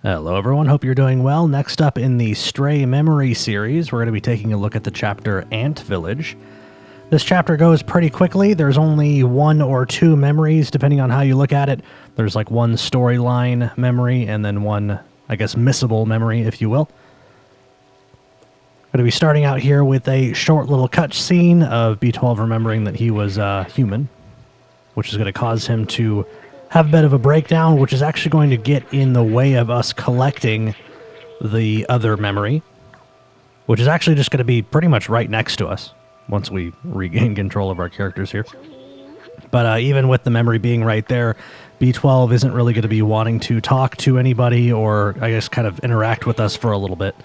Hello everyone, hope you're doing well. Next up in the Stray Memory series, we're going to be taking a look at the chapter Antvillage. This chapter goes pretty quickly. There's only one or two memories, depending on how you look at it. There's like one storyline memory and then one, I guess, missable memory, if you will. Going to be starting out here with a short little cutscene of B12 remembering that he was human, which is going to cause him to have a bit of a breakdown, which is actually going to get in the way of us collecting the other memory, which is actually just going to be pretty much right next to us once we regain control of our characters here. But even with the memory being right there, B12 isn't really going to be wanting to talk to anybody or, I guess, kind of interact with us for a little bit.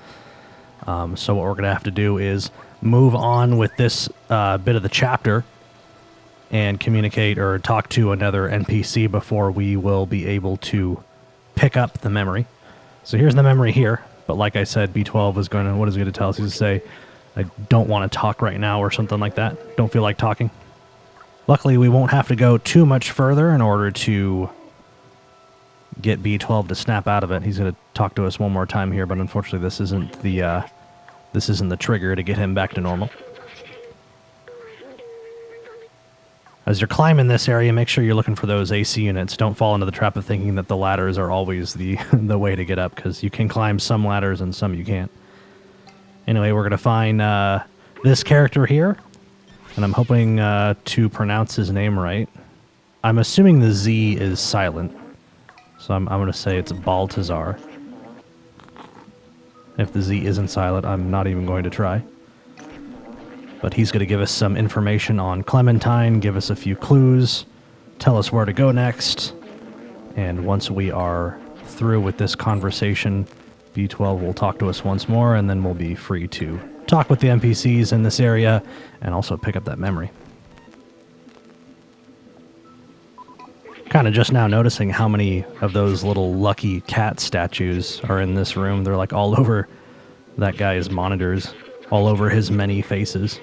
So what we're going to have to do is move on with this bit of the chapter and communicate or talk to another NPC before we will be able to pick up the memory. So here's the memory here, but like I said, B12 is going to, what is he going to tell us? He's going to say, I don't want to talk right now or something like that. Don't feel like talking. Luckily, we won't have to go too much further in order to get B12 to snap out of it. He's going to talk to us one more time here, but unfortunately this isn't the trigger to get him back to normal. As you're climbing this area, make sure you're looking for those AC units. Don't fall into the trap of thinking that the ladders are always the way to get up, because you can climb some ladders and some you can't. Anyway, we're going to find this character here, and I'm hoping to pronounce his name right. I'm assuming the Z is silent, so I'm going to say it's Baltazar. If the Z isn't silent, I'm not even going to try. But he's going to give us some information on Clementine, give us a few clues, tell us where to go next, and once we are through with this conversation, B12 will talk to us once more, and then we'll be free to talk with the NPCs in this area and also pick up that memory. Kind of just now noticing how many of those little lucky cat statues are in this room. They're like all over that guy's monitors, all over his many faces.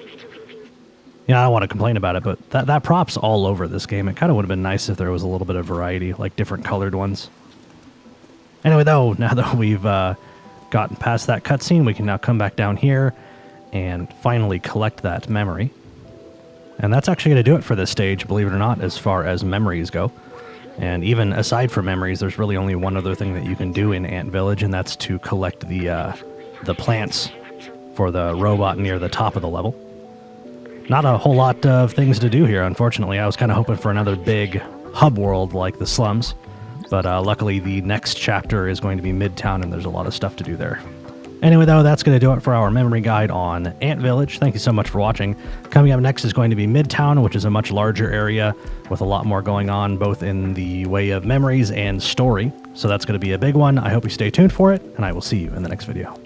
Yeah, I don't want to complain about it, but that prop's all over this game. It kind of would have been nice if there was a little bit of variety, like different colored ones. Anyway, though, now that we've gotten past that cutscene, we can now come back down here and finally collect that memory. And that's actually going to do it for this stage, believe it or not, as far as memories go. And even aside from memories, there's really only one other thing that you can do in Antvillage, and that's to collect the plants for the robot near the top of the level. Not a whole lot of things to do here, unfortunately. I was kind of hoping for another big hub world like the slums, but luckily the next chapter is going to be Midtown, and there's a lot of stuff to do there. Anyway, though, that's going to do it for our memory guide on Antvillage. Thank you so much for watching. Coming up next is going to be Midtown, which is a much larger area with a lot more going on, both in the way of memories and story. So that's going to be a big one. I hope you stay tuned for it, and I will see you in the next video.